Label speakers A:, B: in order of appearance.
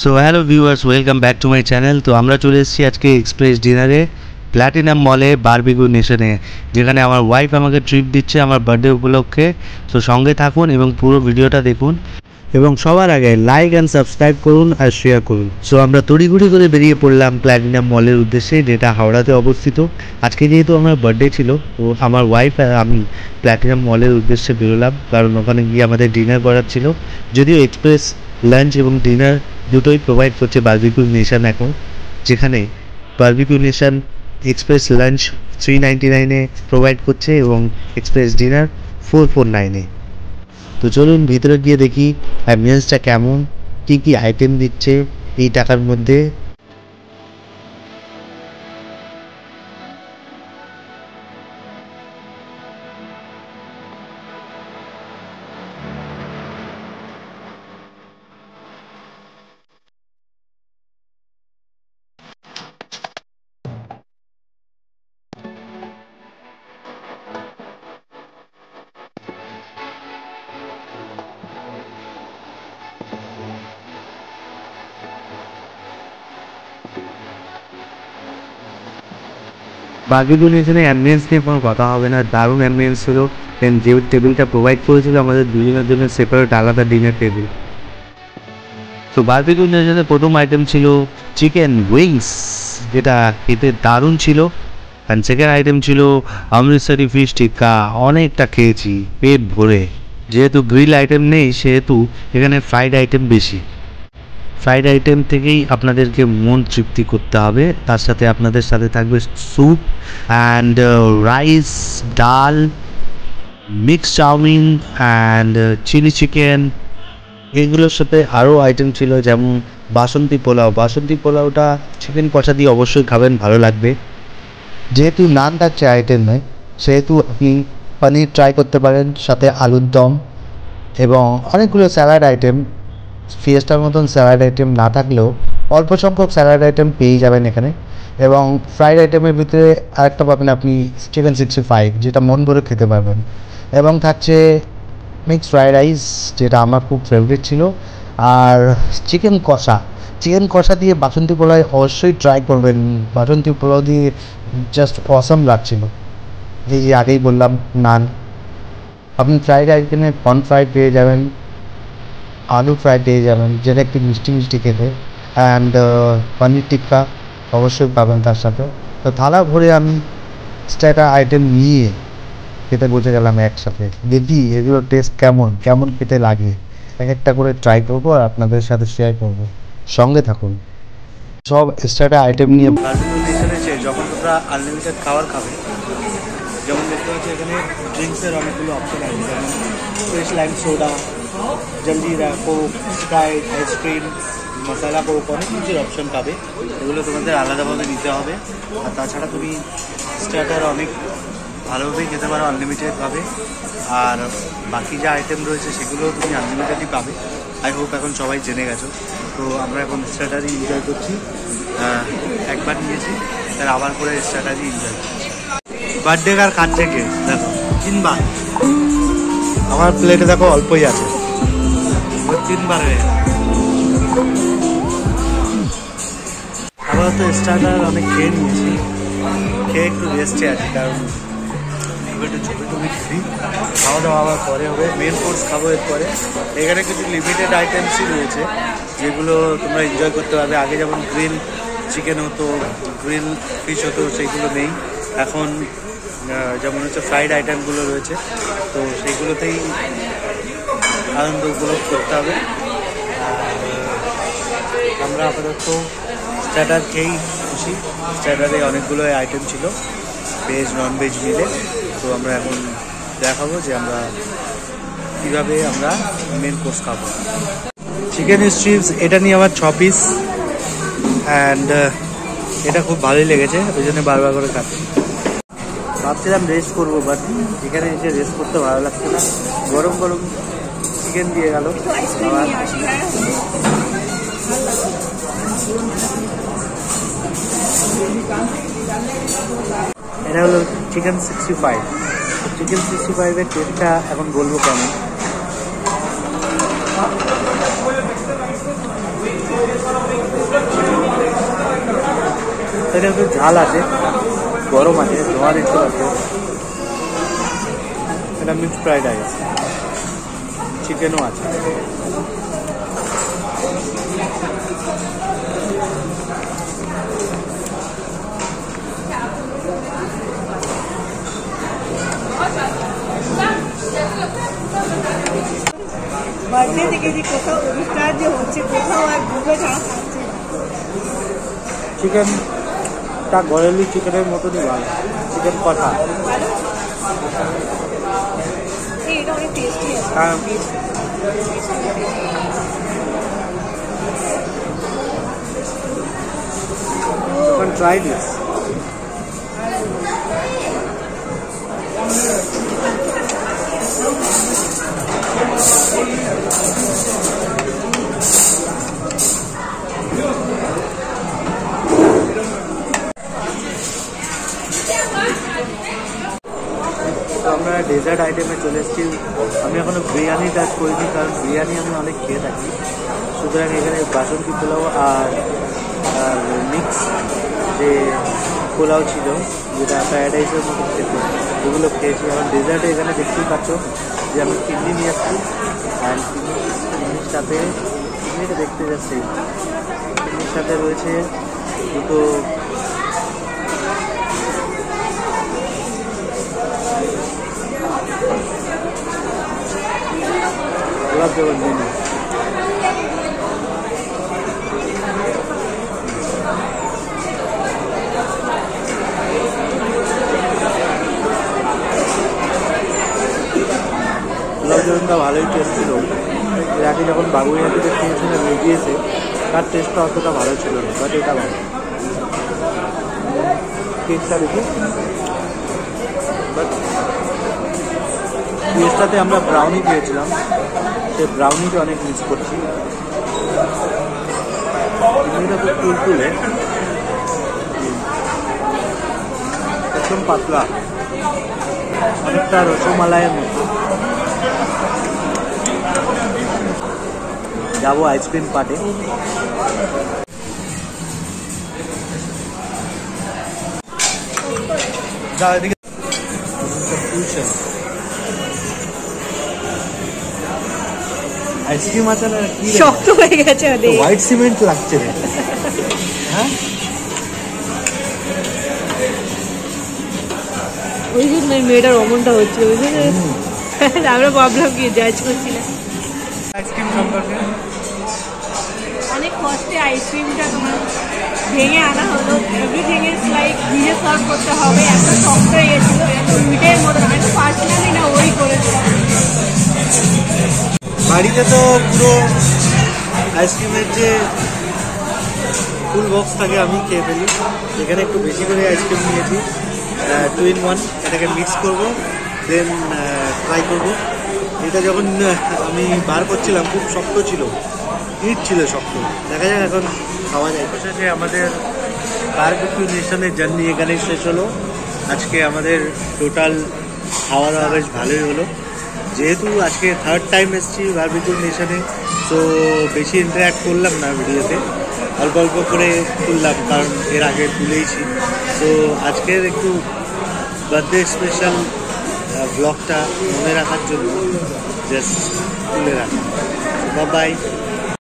A: So hello viewers, welcome back to my channel. তো আমরা চলে এসেছি আজকে এক্সপ্রেস ডিনারে প্ল্যাটিনাম মলে বারবিকিউ নেশনে, যেখানে আমার ওয়াইফ আমাকে ট্রিট দিচ্ছে আমার বার্থডে উপলক্ষে। তো সঙ্গে থাকুন এবং পুরো ভিডিওটা দেখুন, এবং সবার আগে লাইক অ্যান্ড সাবস্ক্রাইব করুন আর শেয়ার করুন। সো আমরা তড়িঘড়ি করে বেরিয়ে পড়লাম প্ল্যাটিনাম মলের উদ্দেশ্যে, যেটা হাওড়াতে অবস্থিত। আজকে যেহেতু আমার বার্থডে ছিল, তো আমার ওয়াইফ আর আমি প্ল্যাটিনাম মলের উদ্দেশ্যে বেরোলাম, কারণ ওখানে গিয়ে আমাদের ডিনার করার ছিল। যদিও এক্সপ্রেস লাঞ্চ এবং ডিনার দুটোই প্রোভাইড করছে বারবিকিউ নেশন এখন, যেখানে বারবিকিউ নেশন এক্সপ্রেস লাঞ্চ 399-এ প্রোভাইড করছে এবং এক্সপ্রেস ডিনার 449-এ। তো চলুন ভিতরে গিয়ে দেখি অ্যাম্বিয়েন্সটা কেমন, কী কী আইটেম দিচ্ছে এই টাকার মধ্যে। বারবিকিউ নেশনে অ্যাম্বিয়েন্স নিয়ে কোনো কথা হবে না, দারুণ অ্যাম্বিয়েন্স ছিল। দেন যে টেবিলটা প্রোভাইড করেছিল আমাদের দুজনের জন্য সেপারেট আলাদা ডিনার টেবিল। তো বারবিকিউ নেশনের প্রথম আইটেম ছিল চিকেন উইংস, যেটা খেতে দারুণ ছিল। অ্যান্ড সেকেন্ড আইটেম ছিল অমৃতসরি ফিশ টিক্কা। অনেকটা খেয়েছি পেট ভরে, যেহেতু গ্রিল আইটেম নেই সেহেতু এখানে ফ্রাইড আইটেম বেশি। ফ্রাইড আইটেম থেকেই আপনাদেরকে মন তৃপ্তি করতে হবে। তার সাথে আপনাদের সাথে থাকবে soup and rice, dal, mix chowmein and chilli chicken. এগুলোর সাথে আরও আইটেম ছিল, যেমন বাসন্তী পোলাও। বাসন্তী পোলাওটা চিকেন কষা দিয়ে অবশ্যই খাবেন, ভালো লাগবে। যেহেতু নান থাকছে আইটেম নয়, সেহেতু আপনি পনির ট্রাই করতে পারেন, সাথে আলুর দম এবং অনেকগুলো স্যালাড আইটেম। ফিয়েস্টার মতন স্যালাড আইটেম না থাকলেও অল্প সংখ্যক স্যালাড আইটেম পেয়ে যাবেন এখানে। এবং ফ্রাইড আইটেমের ভিতরে আরেকটা পাবেন আপনি চিকেন 65, যেটা মন ভরে খেতে পারবেন। এবং থাকছে মিক্সড ফ্রাইড রাইস, যেটা আমার খুব ফেভারিট ছিল। আর চিকেন কষা, চিকেন কষা দিয়ে বাসন্তী পোলাও অবশ্যই ট্রাই করবেন। বাসন্তী পোলাও দিয়ে জাস্ট অসাম লাগছিল। এই যে আগেই বললাম নান, আপনি ফ্রাইড আইটেমে কর্ন ফ্রাই পেয়ে যাবেন, আলু ফ্রাই পেয়ে যাবেন, যেটা একটু মিষ্টি মিষ্টি খেতে। অ্যান্ড পনির টিক্কা অবশ্যই পাবেন তার সাথে। তো থালা ভরে আমি স্টার্টার আইটেম নিয়ে খেতে বসে গেলাম একসাথে। দেখি এগুলো টেস্ট কেমন কেমন খেতে লাগে, এক একটা করে ট্রাই করবো আর আপনাদের সাথে শেয়ার করবো। সঙ্গে থাকুন। সব স্টার্টার আইটেম নিয়ে বারবিকিউ নেশনে এসে যখন তোমরা আনলিমিটেড খাবার খাবে, যেমন দেখতে পাচ্ছি এখানে ড্রিঙ্কসের অনেকগুলো অপশন আছে, যেমন ফ্রেশ লাইম সোডা, জলজিরা কোক, স্প্রাইট, আইসক্রিম, মশলা কোক, অনেক কিছুর অপশন পাবে। এগুলো তোমাদের আলাদাভাবে নিতে হবে। আর তাছাড়া তুমি স্টার্টার অনেক ভালোভাবেই খেতে পারো আনলিমিটেডভাবে। আর বাকি যে আইটেম রয়েছে সেগুলোও তুমি আনলিমিটেডই পাবে। আই হোপ এখন সবাই জেনে গেছো। তো আমরা এখন স্টার্টারই এনজয় করছি। একবার নিয়েছি, তার আবার করে স্টার্টারই এনজয় করছি। বার্থডে কার খাচ্ছে কে দেখো, 3বার। আমার প্লেটে দেখো অল্পই আছে, 3বার হয়ে গেল। আবার তো স্টার্টার অনেক খেয়ে নিয়েছি, খেয়ে একটু রেস্টে আছি, কারণ একটু ছবি টবি ফ্রি। খাওয়া দাওয়া আবার পরে হবে, মেন কোর্স খাবো এরপরে। এখানে কিছু লিমিটেড আইটেমসই রয়েছে যেগুলো তোমরা এনজয় করতে পারবে। আগে যেমন গ্রিল চিকেন হতো, গ্রিল ফিশ হতো, সেইগুলো নেই এখন। যেমন হচ্ছে ফ্রাইড আইটেমগুলো রয়েছে, তো সেইগুলোতেই আনন্দ উপভোগ করতে হবে। আমরা আপাতত স্টার্টার খেয়েই খুশি। স্টার্টারে অনেকগুলো আইটেম ছিল, ভেজ ননভেজ মিলে। তো আমরা এখন দেখাবো যে আমরা কীভাবে আমরা মেন কোর্স খাবো। চিকেন স্ট্রিপস এটা নিয়ে আমার 6 পিস, অ্যান্ড এটা খুব ভালোই লেগেছে, ওই জন্য বারবার করে খাচ্ছি। ভাবছিলাম রেস্ট করবো, বাট এখানে এসে রেস্ট করতে ভালো লাগছে না। গরম গরম চিকেন দিয়ে গেল আবার। এটা হলো চিকেন 65। চিকেন 65-এর টেস্টটা এখন বলবো কেমন। এটা একটু ঝাল আছে, গরম আছে, ধোঁয়া দেখতে পাচ্ছ। এটা মিক্সড ফ্রাইড রাইস, চিকেনও আছে।
B: বার্থডে থেকে যে কোথাও অনুষ্ঠান যে হচ্ছে, কোথাও আর ঘুরে ছাড়া খাচ্ছে
A: চিকেনটা ঘরেলি চিকেনের মতনই ভালো, চিকেন কষা।
B: এটা অনেক টেস্টি আছে।
A: Try this. আমরা ডেজার্ট আইটেমে চলে এসেছি। আমি এখনো বিরিয়ানি টাচ করিনি, কারণ বিরিয়ানি আমি অনেক খেয়ে থাকি। সুতরাং এখানে বাসন্তী পোলাও আর মিক্স যে পোলাও ছিল, যেটা ফ্রাইড রাইসের মতো খেতে, ওগুলো খেয়েছি। এখন ডেজার্টে এখানে দেখতেই পাচ্ছ যে আমি কিডনি নিয়ে আসছি, অ্যান্ড কিডনির সাথে, কিডনিটা দেখতে যাচ্ছি, কিডনির সাথে রয়েছে দুটো গোলাপ জামুন মেনু। গোলাপ জামুনটা ভালোই টেস্ট ছিল। এর আগে যখন বাগুইয়া থেকে খেয়েছিলাম এগিয়েছে, তার টেস্টটা অতটা ভালো ছিল না, বাট এটা ভালো। কেকটা দেখি, বাট টেস্টটাতে আমরা ব্রাউনি পেয়েছিলাম, সেই ব্রাউনিটা অনেক মিস করছি। চিনিটা খুব তুলতুলে, একদম পাতলা, অনেকটা রসমালাইয়ের মতো। যাবো আইসক্রিম পার্টে। আইসক্রিম আছে না, কি
B: শক্ত হয়ে গেছে,
A: হোয়াইট সিমেন্ট লাগছে রে। হ্যাঁ,
B: ওই জন্য মেয়েটার অমনটা হচ্ছে, বুঝলি? আমরা ভাবলাম কি জাজ করছিলাম।
A: আইসক্রিম সম্পর্কে
B: অনেক কষ্টে আইসক্রিমটা তোমার ভেঙে আনা হলো। এভরিথিং ইজ লাইক নিজে সার্ভ করতে হবে, এত শক্ত হয়ে গেছিল, এত মিটের মতো। আমি তো পার্সোনালি না ওই করেছিলাম।
A: বাড়িতে তো পুরো আইসক্রিমের যে ফুল বক্স থাকে আমি খেয়ে ফেলি। এখানে একটু বেশি করে আইসক্রিম নিয়েছি, 2 in 1। এটাকে মিক্স করব, দেন ট্রাই করব। এটা যখন আমি বার করছিলাম খুব শক্ত ছিল, হিট ছিল শক্ত। দেখা যাক এখন খাওয়া যায়। শেষে আমাদের বারবিকিউ নেশনের জার্নি এখানেই শেষ হলো। আজকে আমাদের টোটাল খাওয়া দাওয়া বেশ ভালোই হলো। যেহেতু আজকে 3rd টাইম এসেছি বারবিকিউ নেশনে, তো বেশি ইন্টারাক্ট করলাম না ভিডিওতে, অল্প অল্প করে তুললাম, কারণ এর আগে তুলেইছি। তো আজকের একটু বার্থডে স্পেশাল ব্লগটা মনে রাখার জন্য জাস্ট তুলে রাখা। বাই।